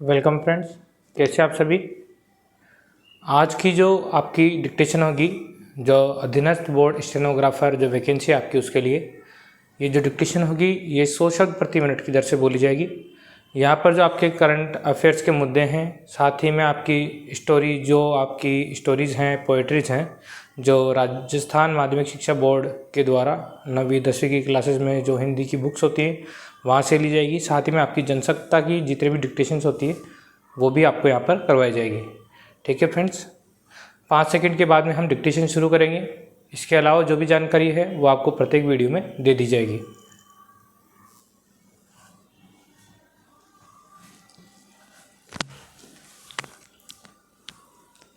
Welcome friends, कैसे आप सभी। आज की जो आपकी डिक्टेशन होगी, जो अधीनस्थ बोर्ड स्टेनोग्राफर जो वैकेंसी आपकी उसके लिए ये जो डिक्टेशन होगी ये 100 शब्द प्रति मिनट की दर से बोली जाएगी। यहाँ पर जो आपके करंट अफेयर्स के मुद्दे हैं, साथ ही में आपकी स्टोरी जो आपकी स्टोरीज़ हैं, पोइट्रीज़ हैं, जो राजस्थान माध्यमिक शिक्षा बोर्ड के द्वारा 9वीं 10वीं की क्लासेस में जो हिंदी की बुक्स होती है वहाँ से ली जाएगी। साथ ही में आपकी जनसत्ता की जितने भी डिक्टेशंस होती है वो भी आपको यहाँ पर करवाई जाएगी। ठीक है फ्रेंड्स, 5 सेकंड के बाद में हम डिक्टेशन शुरू करेंगे। इसके अलावा जो भी जानकारी है वो आपको प्रत्येक वीडियो में दे दी जाएगी।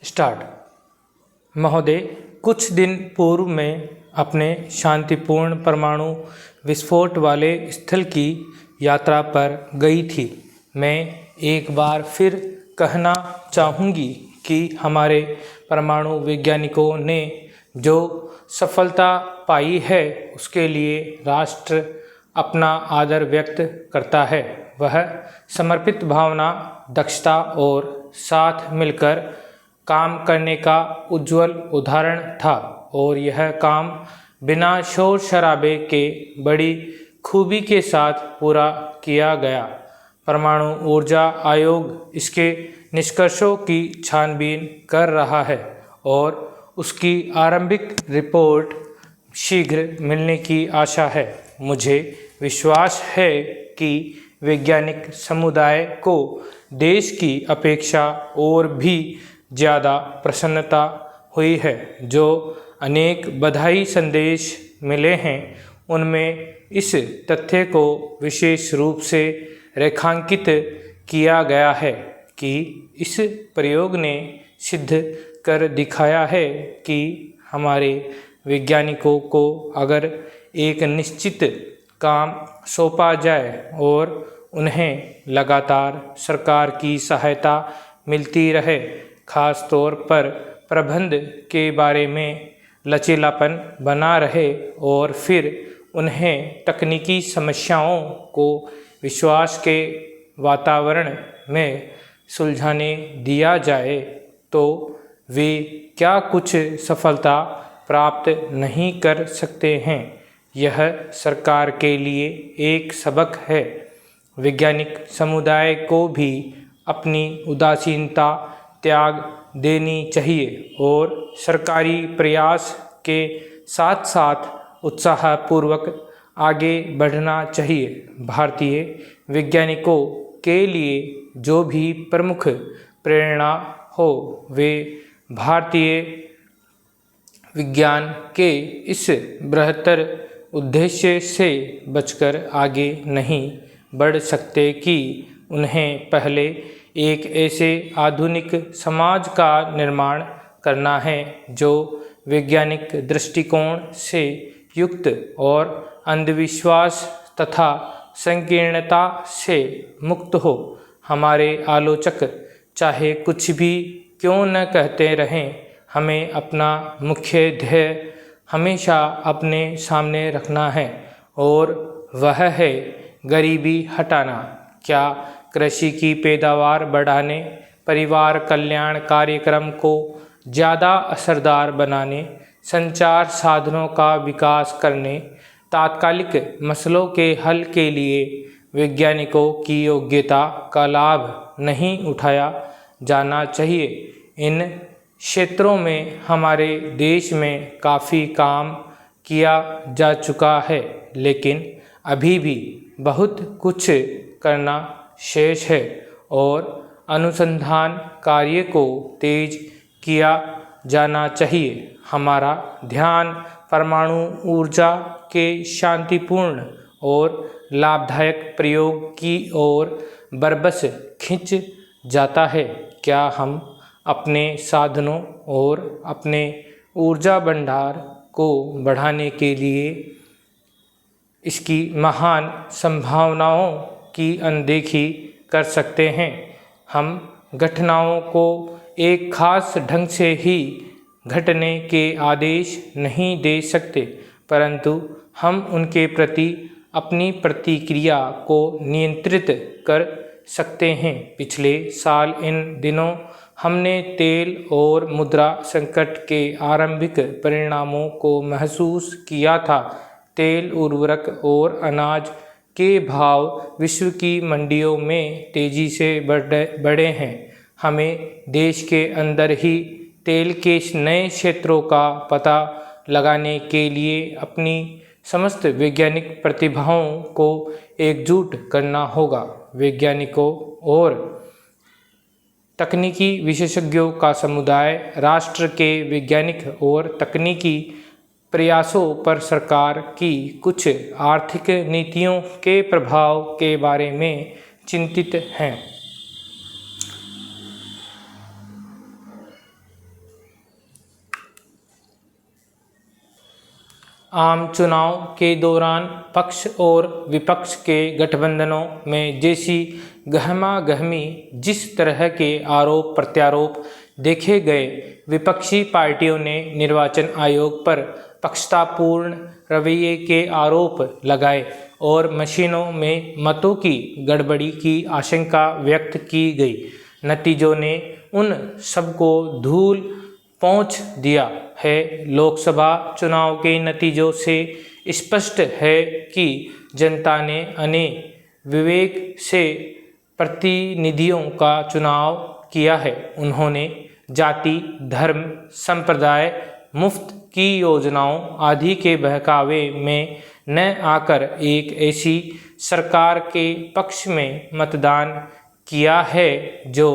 स्टार्ट। महोदय, कुछ दिन पूर्व में अपने शांतिपूर्ण परमाणु विस्फोट वाले स्थल की यात्रा पर गई थी। मैं एक बार फिर कहना चाहूँगी कि हमारे परमाणु वैज्ञानिकों ने जो सफलता पाई है उसके लिए राष्ट्र अपना आदर व्यक्त करता है। वह समर्पित भावना, दक्षता और साथ मिलकर काम करने का उज्जवल उदाहरण था और यह काम बिना शोर शराबे के बड़ी खूबी के साथ पूरा किया गया। परमाणु ऊर्जा आयोग इसके निष्कर्षों की छानबीन कर रहा है और उसकी आरंभिक रिपोर्ट शीघ्र मिलने की आशा है। मुझे विश्वास है कि वैज्ञानिक समुदाय को देश की अपेक्षा और भी ज़्यादा प्रसन्नता हुई है। जो अनेक बधाई संदेश मिले हैं उनमें इस तथ्य को विशेष रूप से रेखांकित किया गया है कि इस प्रयोग ने सिद्ध कर दिखाया है कि हमारे वैज्ञानिकों को अगर एक निश्चित काम सौंपा जाए और उन्हें लगातार सरकार की सहायता मिलती रहे, खास तौर पर प्रबंध के बारे में लचीलापन बना रहे और फिर उन्हें तकनीकी समस्याओं को विश्वास के वातावरण में सुलझाने दिया जाए, तो वे क्या कुछ सफलता प्राप्त नहीं कर सकते हैं। यह सरकार के लिए एक सबक है। वैज्ञानिक समुदाय को भी अपनी उदासीनता त्याग देनी चाहिए और सरकारी प्रयास के साथ साथ उत्साहपूर्वक आगे बढ़ना चाहिए। भारतीय वैज्ञानिकों के लिए जो भी प्रमुख प्रेरणा हो, वे भारतीय विज्ञान के इस बृहत्तर उद्देश्य से बचकर आगे नहीं बढ़ सकते कि उन्हें पहले एक ऐसे आधुनिक समाज का निर्माण करना है जो वैज्ञानिक दृष्टिकोण से युक्त और अंधविश्वास तथा संकीर्णता से मुक्त हो। हमारे आलोचक चाहे कुछ भी क्यों न कहते रहें, हमें अपना मुख्य ध्येय हमेशा अपने सामने रखना है और वह है गरीबी हटाना। क्या कृषि की पैदावार बढ़ाने, परिवार कल्याण कार्यक्रम को ज़्यादा असरदार बनाने, संचार साधनों का विकास करने, तात्कालिक मसलों के हल के लिए वैज्ञानिकों की योग्यता का लाभ नहीं उठाया जाना चाहिए। इन क्षेत्रों में हमारे देश में काफ़ी काम किया जा चुका है, लेकिन अभी भी बहुत कुछ करना शेष है और अनुसंधान कार्य को तेज किया जाना चाहिए। हमारा ध्यान परमाणु ऊर्जा के शांतिपूर्ण और लाभदायक प्रयोग की ओर बरबस खिंच जाता है। क्या हम अपने साधनों और अपने ऊर्जा भंडार को बढ़ाने के लिए इसकी महान संभावनाओं की अनदेखी कर सकते हैं? हम घटनाओं को एक खास ढंग से ही घटने के आदेश नहीं दे सकते, परंतु हम उनके प्रति अपनी प्रतिक्रिया को नियंत्रित कर सकते हैं। पिछले साल इन दिनों हमने तेल और मुद्रा संकट के आरंभिक परिणामों को महसूस किया था। तेल, उर्वरक और अनाज के भाव विश्व की मंडियों में तेजी से बढ़े हैं। हमें देश के अंदर ही तेल के नए क्षेत्रों का पता लगाने के लिए अपनी समस्त वैज्ञानिक प्रतिभाओं को एकजुट करना होगा। वैज्ञानिकों और तकनीकी विशेषज्ञों का समुदाय राष्ट्र के वैज्ञानिक और तकनीकी प्रयासों पर सरकार की कुछ आर्थिक नीतियों के प्रभाव के बारे में चिंतित हैं। आम चुनाव के दौरान पक्ष और विपक्ष के गठबंधनों में जैसी गहमा-गहमी, जिस तरह के आरोप प्रत्यारोप देखे गए, विपक्षी पार्टियों ने निर्वाचन आयोग पर पक्षपातपूर्ण रवैये के आरोप लगाए और मशीनों में मतों की गड़बड़ी की आशंका व्यक्त की गई। नतीजों ने उन सबको धूल पहुँच दिया है। लोकसभा चुनाव के नतीजों से स्पष्ट है कि जनता ने विवेक से प्रतिनिधियों का चुनाव किया है। उन्होंने जाति, धर्म, संप्रदाय, मुफ्त की योजनाओं आदि के बहकावे में न आकर एक ऐसी सरकार के पक्ष में मतदान किया है जो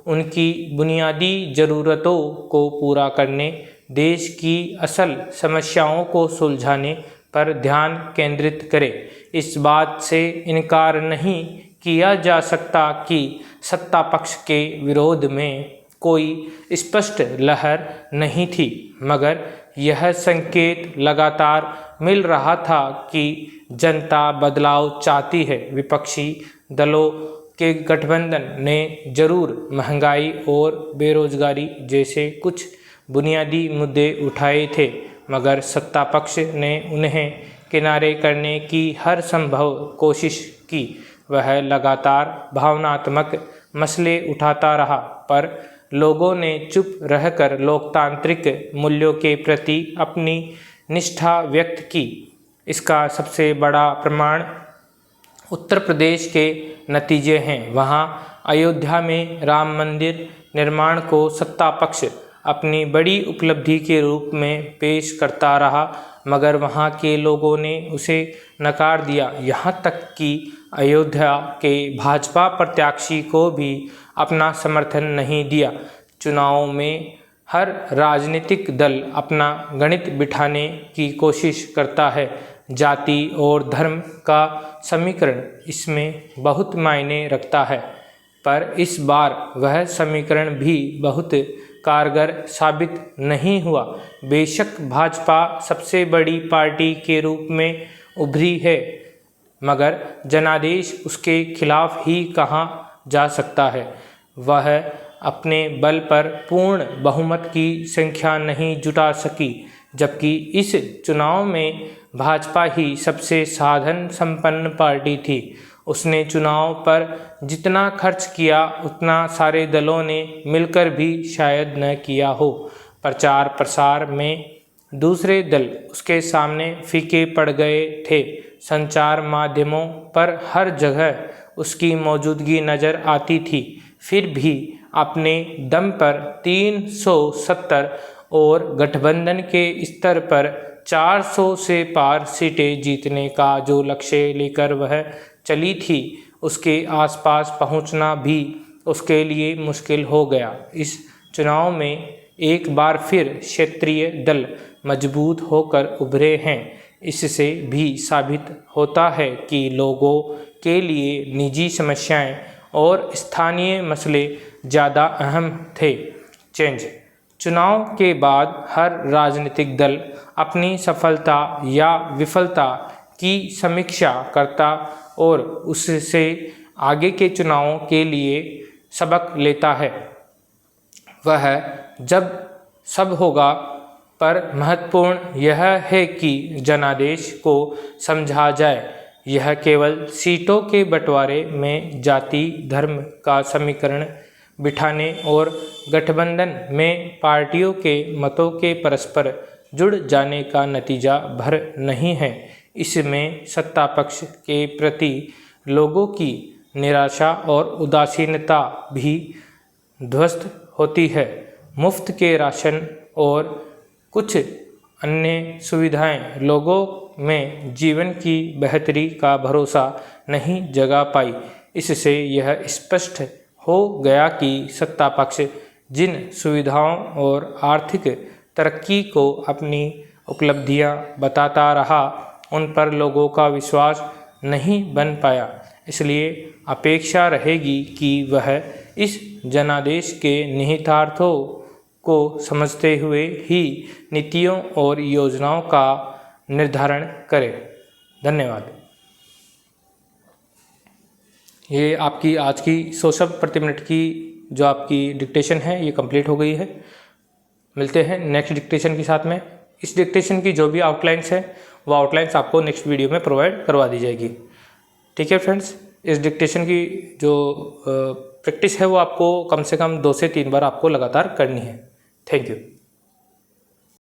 उनकी बुनियादी ज़रूरतों को पूरा करने, देश की असल समस्याओं को सुलझाने पर ध्यान केंद्रित करे। इस बात से इनकार नहीं किया जा सकता कि सत्ता पक्ष के विरोध में कोई स्पष्ट लहर नहीं थी, मगर यह संकेत लगातार मिल रहा था कि जनता बदलाव चाहती है। विपक्षी दलों के गठबंधन ने जरूर महंगाई और बेरोजगारी जैसे कुछ बुनियादी मुद्दे उठाए थे, मगर सत्ता पक्ष ने उन्हें किनारे करने की हर संभव कोशिश की। वह लगातार भावनात्मक मसले उठाता रहा, पर लोगों ने चुप रहकर लोकतांत्रिक मूल्यों के प्रति अपनी निष्ठा व्यक्त की। इसका सबसे बड़ा प्रमाण उत्तर प्रदेश के नतीजे हैं। वहाँ अयोध्या में राम मंदिर निर्माण को सत्ता पक्ष अपनी बड़ी उपलब्धि के रूप में पेश करता रहा, मगर वहाँ के लोगों ने उसे नकार दिया। यहाँ तक कि अयोध्या के भाजपा प्रत्याशी को भी अपना समर्थन नहीं दिया। चुनावों में हर राजनीतिक दल अपना गणित बिठाने की कोशिश करता है। जाति और धर्म का समीकरण इसमें बहुत मायने रखता है, पर इस बार वह समीकरण भी बहुत कारगर साबित नहीं हुआ। बेशक भाजपा सबसे बड़ी पार्टी के रूप में उभरी है, मगर जनादेश उसके खिलाफ ही कहा जा सकता है। वह अपने बल पर पूर्ण बहुमत की संख्या नहीं जुटा सकी, जबकि इस चुनाव में भाजपा ही सबसे साधन संपन्न पार्टी थी। उसने चुनाव पर जितना खर्च किया उतना सारे दलों ने मिलकर भी शायद न किया हो। प्रचार प्रसार में दूसरे दल उसके सामने फीके पड़ गए थे। संचार माध्यमों पर हर जगह उसकी मौजूदगी नज़र आती थी। फिर भी अपने दम पर 370 और गठबंधन के स्तर पर 400 से पार सीटें जीतने का जो लक्ष्य लेकर वह चली थी, उसके आसपास पहुंचना भी उसके लिए मुश्किल हो गया। इस चुनाव में एक बार फिर क्षेत्रीय दल मजबूत होकर उभरे हैं। इससे भी साबित होता है कि लोगों के लिए निजी समस्याएं और स्थानीय मसले ज़्यादा अहम थे। चुनाव के बाद हर राजनीतिक दल अपनी सफलता या विफलता की समीक्षा करता और उससे आगे के चुनावों के लिए सबक लेता है। वह जब सब होगा, पर महत्वपूर्ण यह है कि जनादेश को समझा जाए। यह केवल सीटों के बंटवारे में जाति धर्म का समीकरण बिठाने और गठबंधन में पार्टियों के मतों के परस्पर जुड़ जाने का नतीजा भर नहीं है। इसमें सत्ता पक्ष के प्रति लोगों की निराशा और उदासीनता भी ध्वस्त होती है। मुफ्त के राशन और कुछ अन्य सुविधाएं लोगों में जीवन की बेहतरी का भरोसा नहीं जगा पाई। इससे यह स्पष्ट हो गया कि सत्ता पक्ष जिन सुविधाओं और आर्थिक तरक्की को अपनी उपलब्धियां बताता रहा, उन पर लोगों का विश्वास नहीं बन पाया। इसलिए अपेक्षा रहेगी कि वह इस जनादेश के निहितार्थों को समझते हुए ही नीतियों और योजनाओं का निर्धारण करें। धन्यवाद। ये आपकी आज की 100 शब्द प्रति मिनट की जो आपकी डिक्टेशन है ये कंप्लीट हो गई है। मिलते हैं नेक्स्ट डिक्टेशन के साथ में। इस डिक्टेशन की जो भी आउटलाइंस है वो आउटलाइंस आपको नेक्स्ट वीडियो में प्रोवाइड करवा दी जाएगी। ठीक है फ्रेंड्स, इस डिक्टेशन की जो प्रैक्टिस है वो आपको कम से कम 2 से 3 बार आपको लगातार करनी है। Thank you.